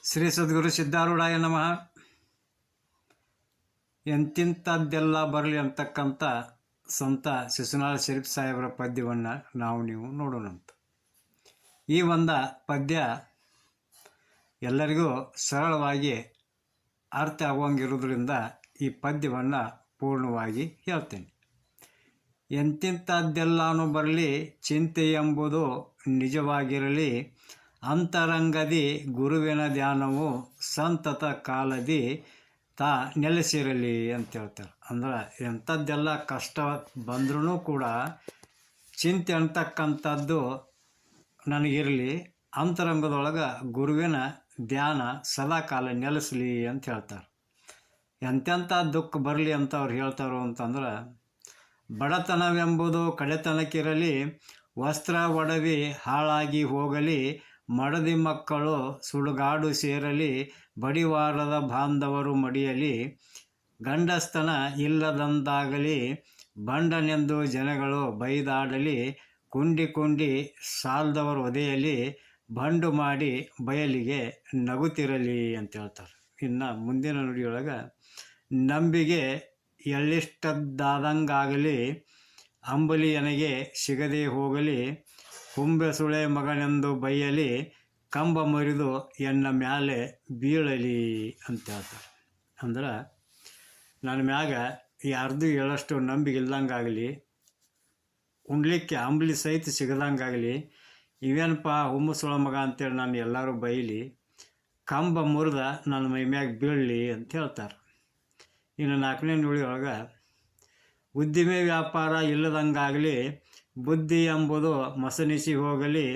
ಶ್ರೀ ಸದ್ಗುರು ಸಿದ್ಧಾರೂಢಾಯ ನಮಃ. ಎಂತಿಂಥದ್ದೆಲ್ಲ ಬರಲಿ ಅಂತಕ್ಕಂಥ ಸಂತ ಶಿಶುನಾಳ ಶರೀಫ್ ಸಾಹೇಬರ ಪದ್ಯವನ್ನು ನೀವು ನೋಡೋಣಂತ. ಈ ಒಂದು ಪದ್ಯ ಎಲ್ಲರಿಗೂ ಸರಳವಾಗಿ ಅರ್ಥ ಆಗುವಂಗಿರೋದ್ರಿಂದ ಈ ಪದ್ಯವನ್ನು ಪೂರ್ಣವಾಗಿ ಹೇಳ್ತೇನೆ. ಎಂತಿಂಥದ್ದೆಲ್ಲಾನು ಬರಲಿ, ಚಿಂತೆ ಎಂಬುದು ನಿಜವಾಗಿರಲಿ, ಅಂತರಂಗದಿ ಗುರುವಿನ ಧ್ಯಾನವು ಸಂತತ ಕಾಲದಿ ನೆಲೆಸಿರಲಿ ಅಂತ ಹೇಳ್ತಾರೆ. ಅಂದ್ರೆ ಎಂಥದ್ದೆಲ್ಲ ಕಷ್ಟ ಬಂದ್ರೂ ಕೂಡ ಚಿಂತೆ ಅಂತಕ್ಕಂಥದ್ದು ನನಗಿರಲಿ, ಅಂತರಂಗದೊಳಗೆ ಗುರುವಿನ ಧ್ಯಾನ ಸದಾಕಾಲ ನೆಲೆಸಲಿ ಅಂತ ಹೇಳ್ತಾರೆ. ಎಂತೆಂಥ ದುಃಖ ಬರಲಿ ಅಂತ ಅವ್ರು ಹೇಳ್ತಾರೋ ಅಂತಂದ್ರೆ, ಬಡತನವೆಂಬುದು ಕಡೆತನಕ್ಕಿರಲಿ, ವಸ್ತ್ರ ಒಡವಿ ಹಾಳಾಗಿ ಹೋಗಲಿ, ಮಡದಿ ಮಕ್ಕಳು ಸುಡುಗಾಡು ಸೇರಲಿ, ಬಡಿವಾರದ ಬಾಂಧವರು ಮಡಿಯಲಿ, ಗಂಡಸ್ತನ ಇಲ್ಲದಂದಾಗಲಿ, ಬಂಡನೆಂದು ಜನಗಳು ಬೈದಾಡಲಿ, ಕುಂಡಿ ಕುಂಡಿ ಸಾಲದವರು ಒದೆಯಲಿ, ಬಂಡು ಮಾಡಿ ಬಯಲಿಗೆ ನಗುತ್ತಿರಲಿ ಅಂತ ಹೇಳ್ತಾರೆ. ಇನ್ನು ಮುಂದಿನ ನುಡಿಯೊಳಗೆ, ನಂಬಿಗೆ ಎಳ್ಳಿಷ್ಟದ್ದಾದಂಗಾಗಲಿ, ಅಂಬಲಿಯನಿಗೆ ಸಿಗದೆ ಹೋಗಲಿ, ಕುಂಬೆ ಸುಳೆ ಮಗನೆಂದು ಬೈಯಲಿ, ಕಂಬ ಮುರಿದು ಎನ್ನ ಮ್ಯಾಲೆ ಬೀಳಲಿ ಅಂತ ಹೇಳ್ತಾರೆ. ಅಂದ್ರೆ ನನ್ನ ಮ್ಯಾಗ ಯಾರ್ದು ಹೇಳಷ್ಟು ನಂಬಿಕೆ ಇಲ್ದಂಗಾಗಲಿ, ಉಣ್ಲಿಕ್ಕೆ ಅಂಬಲಿ ಸಹಿತ ಸಿಗದಂಗಾಗಲಿ, ಇವೇನಪ್ಪ ಹುಮ್ಮಸುಳ ಮಗ ಅಂತೇಳಿ ನಾನು ಎಲ್ಲರೂ ಬೈಲಿ, ಕಂಬ ಮುರಿದ ನನ್ನ ಮೈ ಮ್ಯಾಗ ಬೀಳಲಿ ಅಂತ ಹೇಳ್ತಾರೆ. ಇನ್ನು 4ನೇ ನುಡಿಯೊಳಗೆ, ಉದ್ದಿಮೆ ವ್ಯಾಪಾರ ಇಲ್ಲದಂಗಾಗಲಿ, ಬುದ್ಧಿ ಎಂಬುದು ಮಸನಿಸಿ ಹೋಗಲಿ,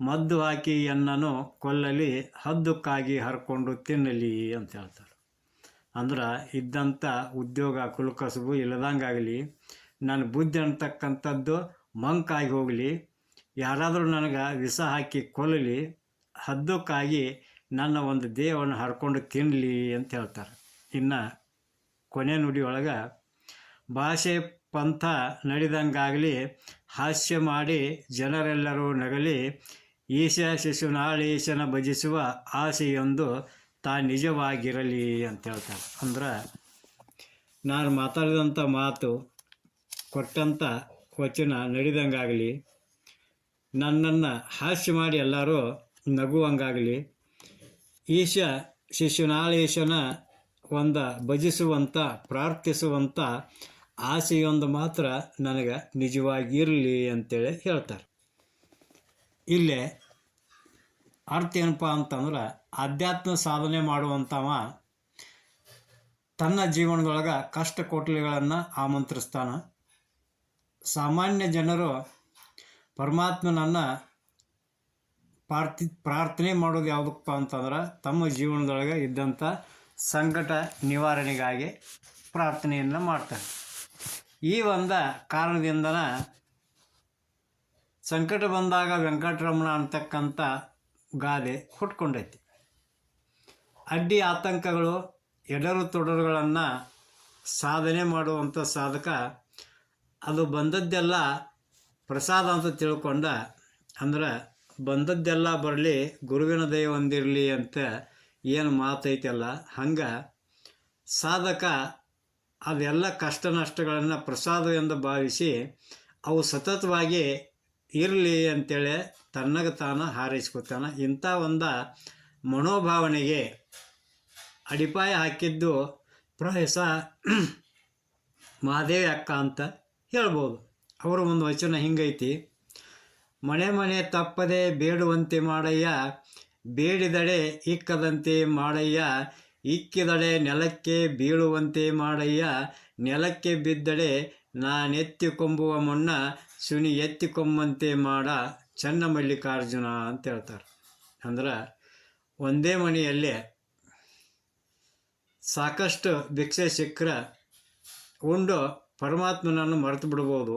ಮದ್ದು ಹಾಕಿ ಎನ್ನನು ಕೊಲ್ಲಲಿ, ಹದ್ದಕ್ಕಾಗಿ ಹರ್ಕೊಂಡು ತಿನ್ನಲಿ ಅಂತ ಹೇಳ್ತಾರೆ. ಅಂದ್ರೆ ಇದ್ದಂಥ ಉದ್ಯೋಗ ಕುಲಕಸುಬು ಇಲ್ಲದಂಗಾಗಲಿ, ನನ್ನ ಬುದ್ಧಿ ಅಂತಕ್ಕಂಥದ್ದು ಮಂಕಾಗಿ ಹೋಗಲಿ, ಯಾರಾದರೂ ನನಗೆ ವಿಷ ಹಾಕಿ ಕೊಲ್ಲಲಿ, ಹದ್ದಕ್ಕಾಗಿ ನನ್ನ ಒಂದು ದೇಹವನ್ನು ಹರ್ಕೊಂಡು ತಿನ್ನಲಿ ಅಂತ ಹೇಳ್ತಾರೆ. ಇನ್ನು ಕೊನೆ ನುಡಿಯೊಳಗೆ, ಭಾಷೆ ಪಂಥ ನಡೆದಂಗಾಗಲಿ, ಹಾಸ್ಯ ಮಾಡಿ ಜನರೆಲ್ಲರೂ ನಗಲಿ, ಈಶ ಶಿಶುನಾಳೀಶನ ಭಜಿಸುವ ಆಸೆಯೊಂದು ನಿಜವಾಗಿರಲಿ ಅಂತ ಹೇಳ್ತಾರೆ. ಅಂದ್ರೆ ನಾನು ಮಾತಾಡಿದಂಥ ಮಾತು, ಕೊಟ್ಟಂಥ ವಚನ ನಡೆದಂಗಾಗಲಿ, ನನ್ನನ್ನು ಹಾಸ್ಯ ಮಾಡಿ ಎಲ್ಲರೂ ನಗುವಂಗಾಗಲಿ, ಈಶ ಶಿಶುನಾಳೀಶನ ಒಂದು ಭಜಿಸುವಂಥ ಪ್ರಾರ್ಥಿಸುವಂಥ ಆಸೆಯೊಂದು ಮಾತ್ರ ನನಗೆ ನಿಜವಾಗಿರಲಿ ಅಂತೇಳಿ ಹೇಳ್ತಾರೆ. ಇಲ್ಲೇ ಅರ್ಥ ಏನಪ್ಪ ಅಂತಂದ್ರೆ, ಆಧ್ಯಾತ್ಮ ಸಾಧನೆ ಮಾಡುವಂಥವ ತನ್ನ ಜೀವನದೊಳಗೆ ಕಷ್ಟ ಕೋಟಲೆಗಳನ್ನು ಆಮಂತ್ರಿಸ್ತಾನೆ. ಸಾಮಾನ್ಯ ಜನರು ಪರಮಾತ್ಮನನ್ನು ಪ್ರಾರ್ಥನೆ ಮಾಡೋದು ಯಾವುದಪ್ಪ ಅಂತಂದ್ರೆ, ತಮ್ಮ ಜೀವನದೊಳಗೆ ಇದ್ದಂಥ ಸಂಕಟ ನಿವಾರಣೆಗಾಗಿ ಪ್ರಾರ್ಥನೆಯನ್ನು ಮಾಡ್ತಾರೆ. ಈ ಒಂದು ಕಾರಣದಿಂದನ ಸಂಕಟ ಬಂದಾಗ ವೆಂಕಟರಮಣ ಅಂತಕ್ಕಂಥ ಗಾದೆ ಹುಟ್ಕೊಂಡೈತಿ. ಅಡ್ಡಿ ಆತಂಕಗಳು ಎಡರು ತೊಡರುಗಳನ್ನು ಸಾಧನೆ ಮಾಡುವಂಥ ಸಾಧಕ ಅದು ಬಂದದ್ದೆಲ್ಲ ಪ್ರಸಾದ ಅಂತ ತಿಳ್ಕೊಂಡ, ಅಂದ್ರೆ ಬಂದದ್ದೆಲ್ಲ ಬರಲಿ, ಗುರುವಿನ ದಯ ಹೊಂದಿರಲಿ ಅಂತ ಏನು ಮಾತೈತಲ್ಲ, ಹಂಗೆ ಸಾಧಕ ಅದೆಲ್ಲ ಕಷ್ಟ ನಷ್ಟಗಳನ್ನು ಪ್ರಸಾದ ಎಂದು ಭಾವಿಸಿ ಅವು ಸತತವಾಗಿ ಇರಲಿ ಅಂತೇಳಿ ತನ್ನಗೆ ತಾನು ಹಾರೈಸ್ಕೊತಾನೆ. ಇಂಥ ಒಂದು ಮನೋಭಾವನೆಗೆ ಅಡಿಪಾಯ ಹಾಕಿದ್ದು ಪ್ರಾಯಸ ಮಹಾದೇವಿ ಅಕ್ಕ ಅಂತ ಹೇಳ್ಬೋದು. ಅವರ ಒಂದು ವಚನ ಹಿಂಗೈತಿ, ಮನೆ ಮನೆ ತಪ್ಪದೆ ಬೇಡುವಂತೆ ಮಾಡಯ್ಯ, ಬೇಡಿದಡೆ ಇಕ್ಕದಂತೆ ಮಾಡಯ್ಯ, ಇಕ್ಕಿದಡೆ ನೆಲಕ್ಕೆ ಬೀಳುವಂತೆ ಮಾಡಯ್ಯ, ನೆಲಕ್ಕೆ ಬಿದ್ದಡೆ ನಾನೆತ್ತಿಕೊಂಬುವ ಮುನ್ನ ಸುನಿ ಎತ್ತಿಕೊಂಬಂತೆ ಮಾಡ ಚನ್ನಮಲ್ಲಿಕಾರ್ಜುನ ಅಂತ ಹೇಳ್ತಾರೆ. ಅಂದ್ರೆ ಒಂದೇ ಮನೆಯಲ್ಲೇ ಸಾಕಷ್ಟು ಭಿಕ್ಷೆ ಸಿಕ್ಕರೆ ಉಂಡು ಪರಮಾತ್ಮನನ್ನು ಮರೆತು ಬಿಡ್ಬೋದು.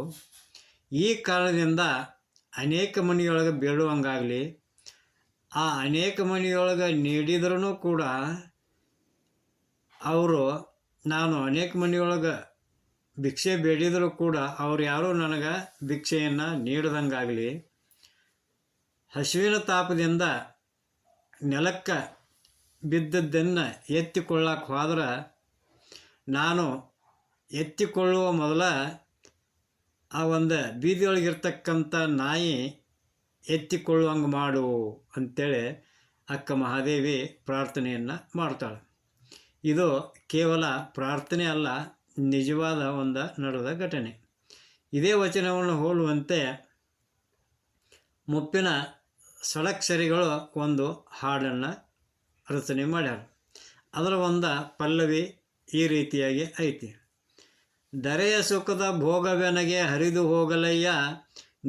ಈ ಕಾರಣದಿಂದ ಅನೇಕ ಮನೆಯೊಳಗೆ ಬೇಡುವಂಗಾಗಲಿ, ಆ ಅನೇಕ ಮನೆಯೊಳಗೆ ನೀಡಿದ್ರೂ ಕೂಡ ಅವರು, ನಾನು ಅನೇಕ ಮನೆಯೊಳಗೆ ಭಿಕ್ಷೆ ಬೇಡಿದರೂ ಕೂಡ ಅವ್ರು ಯಾರೂ ನನಗೆ ಭಿಕ್ಷೆಯನ್ನು ನೀಡದಂಗಾಗಲಿ, ಹಸಿವಿನ ತಾಪದಿಂದ ನೆಲಕ್ಕೆ ಬಿದ್ದದ್ದನ್ನು ಎತ್ತಿಕೊಳ್ಳಕ್ಕೆ ಹೋದ್ರೆ ನಾನು ಎತ್ತಿಕೊಳ್ಳುವ ಮೊದಲ ಆ ಒಂದು ಬೀದಿಯೊಳಗಿರ್ತಕ್ಕಂಥ ನಾಯಿ ಎತ್ತಿಕೊಳ್ಳುವಂಗೆ ಮಾಡು ಅಂಥೇಳಿ ಅಕ್ಕ ಮಹಾದೇವಿ ಪ್ರಾರ್ಥನೆಯನ್ನು ಮಾಡ್ತಾಳೆ. ಇದು ಕೇವಲ ಪ್ರಾರ್ಥನೆ ಅಲ್ಲ, ನಿಜವಾದ ಒಂದು ನಡೆದ ಘಟನೆ. ಇದೇ ವಚನವನ್ನು ಹೋಲುವಂತೆ ಮುಪ್ಪಿನ ಷಡಕ್ಷರಿಗಳು ಒಂದು ಹಾಡನ್ನು ರಚನೆ ಮಾಡ್ಯಾರ. ಅದರ ಒಂದು ಪಲ್ಲವಿ ಈ ರೀತಿಯಾಗಿ ಐತಿ: ಧರೆಯ ಸುಖದ ಭೋಗವೆನಗೆ ಹರಿದು ಹೋಗಲಯ್ಯ,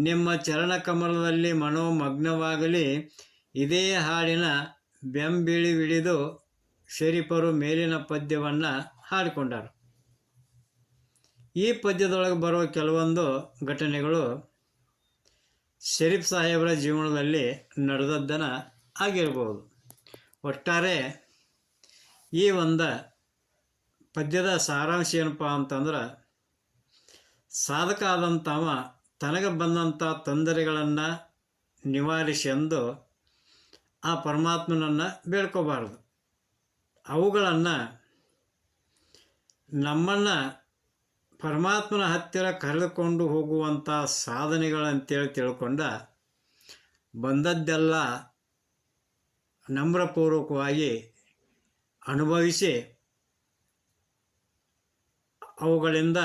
ನಿಮ್ಮ ಚರಣ ಕಮಲದಲ್ಲಿ ಮನೋಮಗ್ನವಾಗಲಿ. ಇದೇ ಹಾಡಿನ ಬೆಂಬಿಳಿವಿಡಿದು ಶರೀಫರು ಮೇಲಿನ ಪದ್ಯವನ್ನು ಹಾಡಿಕೊಂಡರು. ಈ ಪದ್ಯದೊಳಗೆ ಬರೋ ಕೆಲವೊಂದು ಘಟನೆಗಳು ಶರೀಫ್ ಸಾಹೇಬರ ಜೀವನದಲ್ಲಿ ನಡೆದದ್ದನ ಆಗಿರ್ಬೋದು. ಒಟ್ಟಾರೆ ಈ ಒಂದು ಪದ್ಯದ ಸಾರಾಂಶ ಏನಪ್ಪ ಅಂತಂದ್ರೆ, ಸಾಧಕ ಆದಂಥವ ತನಗೆ ಬಂದಂಥ ತೊಂದರೆಗಳನ್ನು ನಿವಾರಿಸೆಂದು ಆ ಪರಮಾತ್ಮನನ್ನು ಬೇಡ್ಕೋಬಾರ್ದು. ಅವುಗಳನ್ನು ನಮ್ಮನ್ನು ಪರಮಾತ್ಮನ ಹತ್ತಿರ ಕರೆದುಕೊಂಡು ಹೋಗುವಂಥ ಸಾಧನೆಗಳಂತೇಳಿ ತಿಳ್ಕೊಂಡ ಬಂದದ್ದೆಲ್ಲ ನಮ್ರಪೂರ್ವಕವಾಗಿ ಅನುಭವಿಸಿ ಅವುಗಳಿಂದ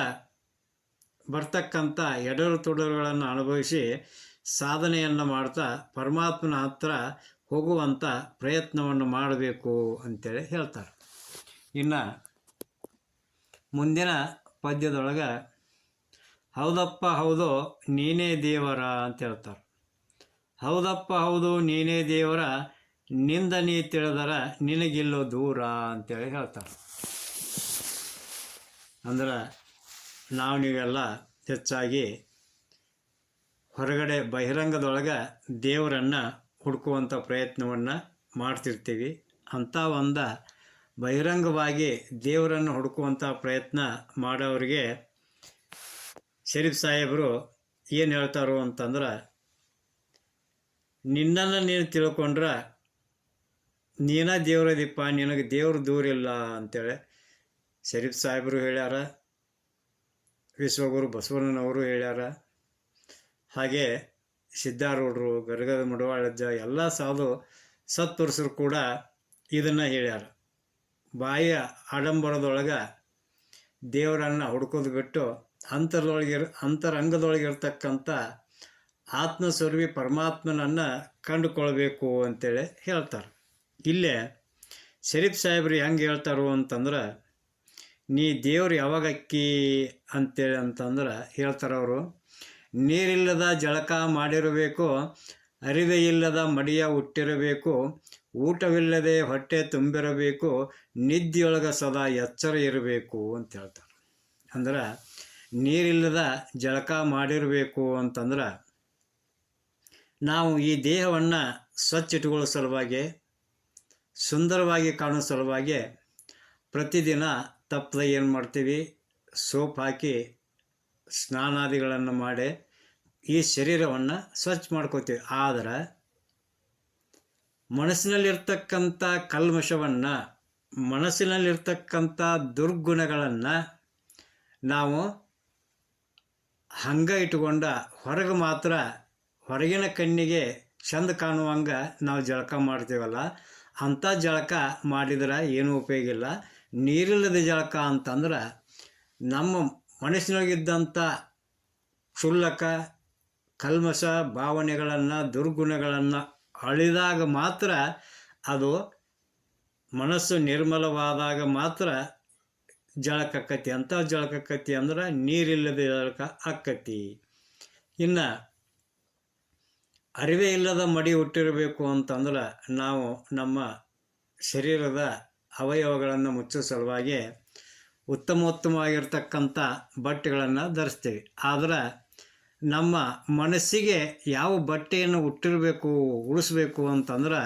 ಬರ್ತಕ್ಕಂಥ ಎಡರು ತೊಡರುಗಳನ್ನು ಅನುಭವಿಸಿ ಸಾಧನೆಯನ್ನು ಮಾಡ್ತಾ ಪರಮಾತ್ಮನ ಹತ್ತಿರ ಹೋಗುವಂಥ ಪ್ರಯತ್ನವನ್ನು ಮಾಡಬೇಕು ಅಂತೇಳಿ ಹೇಳ್ತಾರೆ. ಇನ್ನು ಮುಂದಿನ ಪದ್ಯದೊಳಗೆ ಹೌದಪ್ಪ ಹೌದು ನೀನೇ ದೇವರ ಅಂತ ಹೇಳ್ತಾರೆ. ಹೌದಪ್ಪ ಹೌದು ನೀನೇ ದೇವರ, ನಿಂದ ನೀ ತಿಳಿದರ ನಿನಗಿಲ್ಲೋ ದೂರ ಅಂತೇಳಿ ಹೇಳ್ತಾರೆ. ಅಂದ್ರೆ ನೀವೆಲ್ಲ ಹೆಚ್ಚಾಗಿ ಹೊರಗಡೆ ಬಹಿರಂಗದೊಳಗೆ ದೇವರನ್ನು ಹುಡುಕುವಂಥ ಪ್ರಯತ್ನವನ್ನು ಮಾಡ್ತಿರ್ತೀವಿ. ಅಂಥ ಒಂದು ಬಹಿರಂಗವಾಗಿ ದೇವರನ್ನು ಹುಡುಕುವಂಥ ಪ್ರಯತ್ನ ಮಾಡೋರಿಗೆ ಶರೀಫ್ ಸಾಹೇಬರು ಏನು ಹೇಳ್ತಾರೋ ಅಂತಂದ್ರೆ, ನಿನ್ನನ್ನು ನೀನು ತಿಳ್ಕೊಂಡ್ರೆ ನೀನ ದೇವರದಿಪ್ಪ, ನಿನಗೆ ದೇವ್ರ ದೂರಿಲ್ಲ ಅಂತೇಳಿ ಶರೀಫ್ ಸಾಹೇಬರು ಹೇಳ್ಯಾರ. ವಿಶ್ವಗುರು ಬಸವಣ್ಣನವರು ಹೇಳ್ಯಾರ. ಹಾಗೆ ಸಿದ್ಧಾರೂಢರು, ಗರಗದ ಮಡವಾಳಜ್ಜ ಎಲ್ಲ ಸಾಧು ಸತ್ಪುರುಷರು ಕೂಡ ಇದನ್ನು ಹೇಳ್ಯಾರ. ಬಾಯಿಯ ಆಡಂಬರದೊಳಗೆ ದೇವರನ್ನು ಹುಡುಕೋದು ಬಿಟ್ಟು ಅಂತರಂಗದೊಳಗಿರ್ತಕ್ಕಂಥ ಆತ್ಮಸ್ವರೂಪಿ ಪರಮಾತ್ಮನನ್ನು ಕಂಡುಕೊಳ್ಬೇಕು ಅಂತೇಳಿ ಹೇಳ್ತಾರೆ. ಇಲ್ಲೇ ಶರೀಫ್ ಸಾಹೇಬ್ರು ಹೆಂಗೆ ಹೇಳ್ತಾರೋ ಅಂತಂದ್ರೆ, ನೀ ದೇವ್ರು ಯಾವಾಗಕ್ಕಿ ಅಂತೇಳಿ ಅಂತಂದ್ರೆ ಹೇಳ್ತಾರವರು, ನೀರಿಲ್ಲದ ಜಳಕ ಮಾಡಿರಬೇಕು, ಅರಿವೆ ಇಲ್ಲದ ಮಡಿಯ ಹುಟ್ಟಿರಬೇಕು, ಊಟವಿಲ್ಲದೆ ಹೊಟ್ಟೆ ತುಂಬಿರಬೇಕು, ನಿದ್ದೆಯೊಳಗೆ ಸದಾ ಎಚ್ಚರ ಇರಬೇಕು ಅಂತ ಹೇಳ್ತಾರೆ. ಅಂದ್ರೆ ನೀರಿಲ್ಲದ ಜಳಕ ಮಾಡಿರಬೇಕು ಅಂತಂದ್ರೆ ನಾವು ಈ ದೇಹವನ್ನು ಸ್ವಚ್ಛ ಇಟ್ಕೊಳ್ಳೋ ಸಲುವಾಗಿ, ಸುಂದರವಾಗಿ ಕಾಣೋ ಸಲುವಾಗಿ ಪ್ರತಿದಿನ ತಪ್ಪದೆ ಏನು ಮಾಡ್ತೀವಿ, ಸೋಪ್ ಹಾಕಿ ಸ್ನಾನಾದಿಗಳನ್ನು ಮಾಡಿ ಈ ಶರೀರವನ್ನು ಸ್ವಚ್ಛ ಮಾಡ್ಕೋತೀವಿ. ಆದರೆ ಮನಸ್ಸಿನಲ್ಲಿರ್ತಕ್ಕಂಥ ಕಲ್ಮಶವನ್ನು, ಮನಸ್ಸಿನಲ್ಲಿರ್ತಕ್ಕಂಥ ದುರ್ಗುಣಗಳನ್ನು ನಾವು ಹಂಗೆ ಇಟ್ಕೊಂಡ ಹೊರಗೆ ಮಾತ್ರ ಹೊರಗಿನ ಕಣ್ಣಿಗೆ ಚಂದ ಕಾಣುವಂಗೆ ನಾವು ಜಳಕ ಮಾಡ್ತೀವಲ್ಲ, ಅಂಥ ಜಳಕ ಮಾಡಿದ್ರೆ ಏನೂ ಉಪಯೋಗ ಇಲ್ಲ. ನೀರಿಲ್ಲದ ಜಳಕ ಅಂತಂದ್ರೆ ನಮ್ಮ ಮನಸ್ಸಿನೊಳಗಿದ್ದಂಥ ಕ್ಷುಲ್ಲಕ ಕಲ್ಮಶ ಭಾವನೆಗಳನ್ನು, ದುರ್ಗುಣಗಳನ್ನು ಅಳಿದಾಗ ಮಾತ್ರ, ಅದು ಮನಸ್ಸು ನಿರ್ಮಲವಾದಾಗ ಮಾತ್ರ ಜಳಕ ಆಕ್ಕತಿ. ಅಂಥ ಜಳಕ ಆಕ್ಕತಿ ಅಂದ್ರೆ ನೀರಿಲ್ಲದ ಜಳಕ ಆಕ್ಕತಿ. ಇನ್ನು ಅರಿವೆ ಇಲ್ಲದ ಮಡಿ ಹುಟ್ಟಿರಬೇಕು ಅಂತಂದ್ರೆ ನಾವು ನಮ್ಮ ಶರೀರದ ಅವಯವಗಳನ್ನು ಮುಚ್ಚೋ ಸಲುವಾಗಿ ಉತ್ತಮವಾಗಿರ್ತಕ್ಕಂಥ ಬಟ್ಟೆಗಳನ್ನು ಧರಿಸ್ತೀವಿ. ಆದರೆ ನಮ್ಮ ಮನಸ್ಸಿಗೆ ಯಾವ ಬಟ್ಟೆಯನ್ನು ಹುಟ್ಟಿರಬೇಕು, ಉಳಿಸ್ಬೇಕು ಅಂತಂದ್ರೆ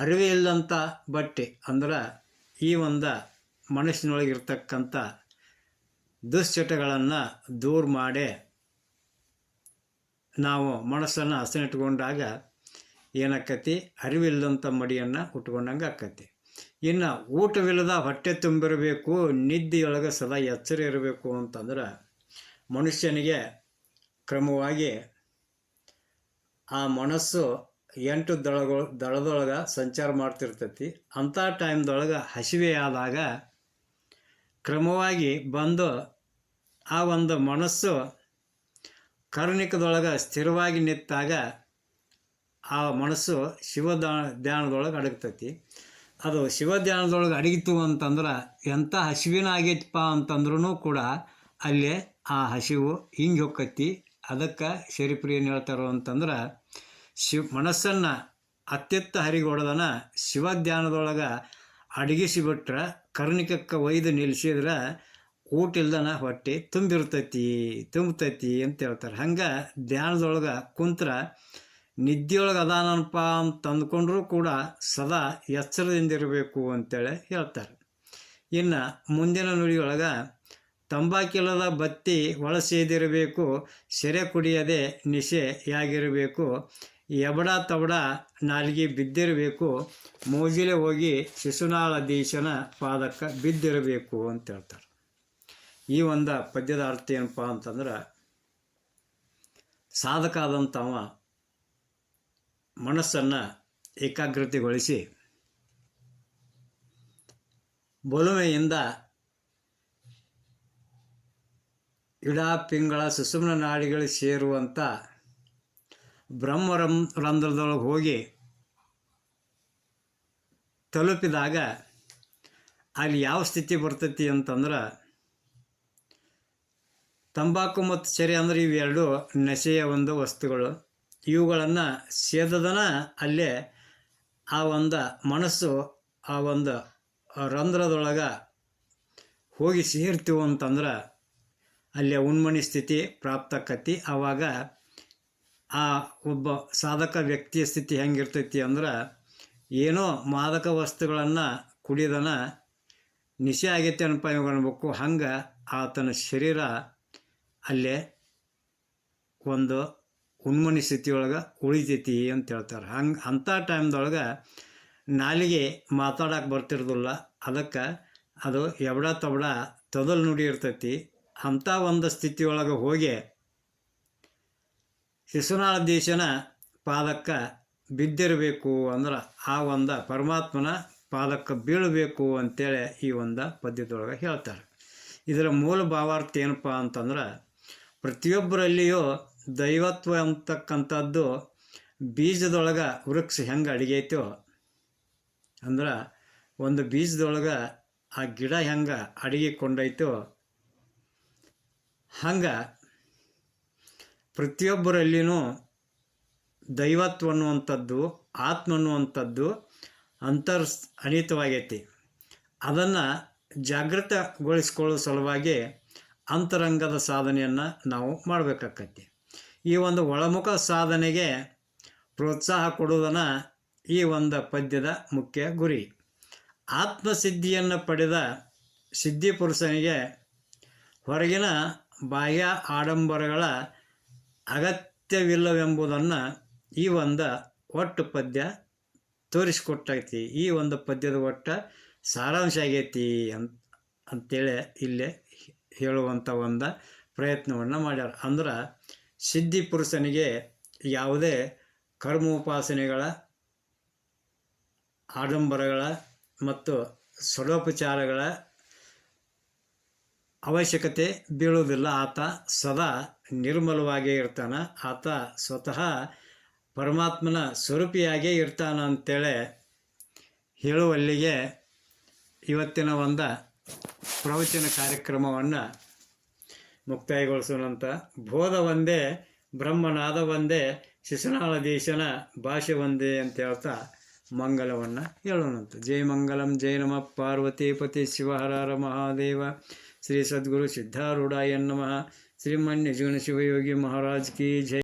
ಅರಿವೆ ಇಲ್ಲದಂಥ ಬಟ್ಟೆ. ಅಂದ್ರೆ ಈ ಒಂದು ಮನಸ್ಸಿನೊಳಗಿರ್ತಕ್ಕಂಥ ದುಶ್ಚಟಗಳನ್ನು ದೂರ ಮಾಡಿ ನಾವು ಮನಸ್ಸನ್ನು ಹಸನಿಟ್ಕೊಂಡಾಗ ಏನಾಕ್ಕತಿ, ಅರಿವಿಲ್ಲದಂಥ ಮಡಿಯನ್ನು ಉಟ್ಕೊಂಡಂಗೆ ಆಕ್ಕತಿ. ಇನ್ನು ಊಟವಿಲ್ಲದ ಹೊಟ್ಟೆ ತುಂಬಿರಬೇಕು, ನಿದ್ದೆಯೊಳಗೆ ಸದಾ ಎಚ್ಚರ ಇರಬೇಕು ಅಂತಂದ್ರೆ ಮನುಷ್ಯನಿಗೆ ಕ್ರಮವಾಗಿ ಆ ಮನಸ್ಸು 8 ದಳದೊಳಗೆ ಸಂಚಾರ ಮಾಡ್ತಿರ್ತೈತಿ. ಅಂಥ ಟೈಮ್ದೊಳಗೆ ಹಸಿವೆ ಆದಾಗ ಕ್ರಮವಾಗಿ ಬಂದು ಆ ಒಂದು ಮನಸ್ಸು ಕರ್ಣಿಕದೊಳಗೆ ಸ್ಥಿರವಾಗಿ ನಿಂತಾಗ ಆ ಮನಸ್ಸು ಧ್ಯಾನದೊಳಗೆ ಅಡಗ್ತೈತಿ. ಅದು ಧ್ಯಾನದೊಳಗೆ ಅಡಗಿತು ಅಂತಂದ್ರೆ ಎಂಥ ಹಸಿವಿನ ಆಗೈತಪ್ಪ ಅಂತಂದ್ರೂ ಕೂಡ ಅಲ್ಲೇ ಆ ಹಸಿವು ಹಿಂಗೆ ಹೊಕ್ಕೈತಿ. ಅದಕ್ಕೆ ಶರೀಪ್ರಿಯನ್ ಹೇಳ್ತಾರೋ ಅಂತಂದ್ರೆ ಮನಸ್ಸನ್ನು ಅತ್ಯತ್ತ ಹರಿಗೊಡದನ ಧ್ಯಾನದೊಳಗೆ ಅಡಗಿಸಿಬಿಟ್ರೆ ಕರ್ಣಿಕಕ್ಕೆ ಒಯ್ದು ನಿಲ್ಲಿಸಿದ್ರೆ ಊಟ ಇಲ್ದನ ಹೊಟ್ಟೆ ತುಂಬತೈತಿ ಅಂತ ಹೇಳ್ತಾರೆ. ಹಂಗೆ ಧ್ಯಾನದೊಳಗೆ ಕುಂತ್ರ ನಿದ್ದೆಯೊಳಗೆ ಅದಾನಪ್ಪ ಅಂತ ಅಂದ್ಕೊಂಡ್ರೂ ಕೂಡ ಸದಾ ಎಚ್ಚರದಿಂದಿರಬೇಕು ಅಂತೇಳಿ ಹೇಳ್ತಾರೆ. ಇನ್ನು ಮುಂದಿನ ನುಡಿಯೊಳಗೆ ತಂಬಾಕಿಲ್ಲದ ಬತ್ತಿ ಒಳಸೇದಿರಬೇಕು, ಸೆರೆ ಕುಡಿಯದೆ ನಿಶೆಯಾಗಿರಬೇಕು, ಎಬಡ ತಬಡ ನಾಲಿಗೆ ಬಿದ್ದಿರಬೇಕು, ಮೋಜಿಲೆ ಹೋಗಿ ಶಿಶುನಾಳಧೀಶನ ಪಾದಕ್ಕೆ ಬಿದ್ದಿರಬೇಕು ಅಂತ ಹೇಳ್ತಾರೆ. ಈ ಒಂದು ಪದ್ಯದ ಅರ್ಥ ಏನಪ್ಪ ಅಂತಂದ್ರೆ ಸಾಧಕ ಆದಂಥವ ಮನಸ್ಸನ್ನು ಏಕಾಗ್ರತೆಗೊಳಿಸಿ ಬಲುಮೆಯಿಂದ ಪಿಂಗಳ ಸುಷುಮ್ನ ನಾಡಿಗಳು ಸೇರುವಂಥ ರಂಧ್ರದೊಳಗೆ ಹೋಗಿ ತಲುಪಿದಾಗ ಅಲ್ಲಿ ಯಾವ ಸ್ಥಿತಿ ಬರ್ತೈತಿ ಅಂತಂದ್ರೆ ತಂಬಾಕು ಮತ್ತು ಸೆರೆ ಅಂದರೆ ಇವೆರಡು ನಶೆಯ ಒಂದು ವಸ್ತುಗಳು. ಇವುಗಳನ್ನು ಸೇದದನ ಅಲ್ಲೇ ಆ ಒಂದು ಮನಸ್ಸು ಆ ಒಂದು ರಂಧ್ರದೊಳಗೆ ಹೋಗಿ ಸೇರ್ತೀವಿ ಅಂತಂದ್ರೆ ಅಲ್ಲೇ ಉನ್ಮನಿ ಸ್ಥಿತಿ ಪ್ರಾಪ್ತಕ್ಕತಿ. ಆವಾಗ ಆ ಒಬ್ಬ ಸಾಧಕ ವ್ಯಕ್ತಿಯ ಸ್ಥಿತಿ ಹೆಂಗಿರ್ತೈತಿ ಅಂದ್ರೆ ಏನೋ ಮಾದಕ ವಸ್ತುಗಳನ್ನು ಕುಡಿದನ ನಿಶೆ ಆಗೈತೆ ಅನ್ಬೇಕು. ಹಂಗೆ ಆತನ ಶರೀರ ಅಲ್ಲೇ ಒಂದು ಉನ್ಮನಿ ಸ್ಥಿತಿಯೊಳಗೆ ಉಳಿತೈತಿ ಅಂತ ಹೇಳ್ತಾರೆ. ಅಂಥ ಟೈಮ್ದೊಳಗೆ ನಾಲಿಗೆ ಮಾತಾಡೋಕೆ ಬರ್ತಿರೋದಿಲ್ಲ. ಅದಕ್ಕೆ ಅದು ಎಬಡ ತಬಡ ತೊದಲು ನುಡಿ ಇರ್ತೈತಿ. ಅಂಥ ಒಂದು ಸ್ಥಿತಿಯೊಳಗೆ ಹೋಗಿ ಶಿಶುನಾಳಧೀಶನ ಪಾದಕ್ಕೆ ಬಿದ್ದಿರಬೇಕು ಅಂದ್ರೆ ಆ ಒಂದು ಪರಮಾತ್ಮನ ಪಾದಕ್ಕೆ ಬೀಳಬೇಕು ಅಂತೇಳಿ ಈ ಒಂದು ಪದ್ಯದೊಳಗೆ ಹೇಳ್ತಾರೆ. ಇದರ ಮೂಲ ಭಾವಾರ್ಥ ಏನಪ್ಪ ಅಂತಂದ್ರೆ ಪ್ರತಿಯೊಬ್ಬರಲ್ಲಿಯೂ ದೈವತ್ವ ಅಂತಕ್ಕಂಥದ್ದು ಬೀಜದೊಳಗೆ ವೃಕ್ಷ ಹೆಂಗೆ ಅಡಿಗೈತೋ ಅಂದ್ರೆ ಒಂದು ಬೀಜದೊಳಗೆ ಆ ಗಿಡ ಹೆಂಗೆ ಅಡಗಿಕೊಂಡೈತೋ ಹಂಗೆ ಪ್ರತಿಯೊಬ್ಬರಲ್ಲಿನೂ ದೈವತ್ವ ಅನ್ನುವಂಥದ್ದು ಆತ್ಮ ಅನ್ನುವಂಥದ್ದು ಅನಿತವಾಗೈತಿ. ಅದನ್ನು ಜಾಗೃತಗೊಳಿಸ್ಕೊಳ್ಳೋ ಸಲುವಾಗಿ ಅಂತರಂಗದ ಸಾಧನೆಯನ್ನು ನಾವು ಮಾಡಬೇಕಾಕೈತಿ. ಈ ಒಂದು ಒಳಮುಖ ಸಾಧನೆಗೆ ಪ್ರೋತ್ಸಾಹ ಕೊಡುವುದನ್ನು ಈ ಒಂದು ಪದ್ಯದ ಮುಖ್ಯ ಗುರಿ. ಆತ್ಮಸಿದ್ಧಿಯನ್ನು ಪಡೆದ ಸಿದ್ಧಿ ಪುರುಷನಿಗೆ ಹೊರಗಿನ ಬಾಹ್ಯ ಆಡಂಬರಗಳ ಅಗತ್ಯವಿಲ್ಲವೆಂಬುದನ್ನು ಈ ಒಂದು ಒಟ್ಟು ಪದ್ಯ ತೋರಿಸಿಕೊಟ್ಟೈತಿ. ಈ ಒಂದು ಪದ್ಯದ ಒಟ್ಟು ಸಾರಾಂಶ ಆಗೈತಿ ಅಂತೇಳಿ ಇಲ್ಲೇ ಹೇಳುವಂಥ ಒಂದು ಪ್ರಯತ್ನವನ್ನು ಮಾಡ್ಯಾರ. ಅಂದ್ರೆ ಸಿದ್ಧಿ ಪುರುಷನಿಗೆ ಯಾವುದೇ ಕರ್ಮೋಪಾಸನೆಗಳ ಆಡಂಬರಗಳ ಮತ್ತು ಷಡೋಪಚಾರಗಳ ಅವಶ್ಯಕತೆ ಬೀಳುವುದಿಲ್ಲ. ಆತ ಸದಾ ನಿರ್ಮಲವಾಗೇ ಇರ್ತಾನೆ. ಆತ ಸ್ವತಃ ಪರಮಾತ್ಮನ ಸ್ವರೂಪಿಯಾಗೇ ಇರ್ತಾನೆ ಅಂತೇಳಿ ಹೇಳುವಲ್ಲಿಗೆ ಇವತ್ತಿನ ಒಂದು ಪ್ರವಚನ ಕಾರ್ಯಕ್ರಮವನ್ನು ಮುಕ್ತಾಯಗೊಳಿಸೋಣಂತ. ಬೋಧ ಒಂದೇ, ಬ್ರಹ್ಮನಾದ ಒಂದೇ, ಶಿಶುನಾಳಧೀಶನ ಭಾಷೆ ಒಂದೇ ಅಂತ ಹೇಳ್ತಾ ಮಂಗಲವನ್ನು ಹೇಳೋಣಂತ. ಜೈ ಮಂಗಲಂ. ಜೈ ನಮಃ ಪಾರ್ವತೀಪತಿ ಶಿವಹರ ಮಹಾದೇವ. ಶ್ರೀ ಸದ್ಗುರು ಸಿದ್ಧಾರೂಢಾಯ ನಮಃ. ಶ್ರೀಮನ್ ನಿಜಗುಣ ಶಿವಯೋಗಿ ಮಹಾರಾಜ್ ಕಿ ಜೈ.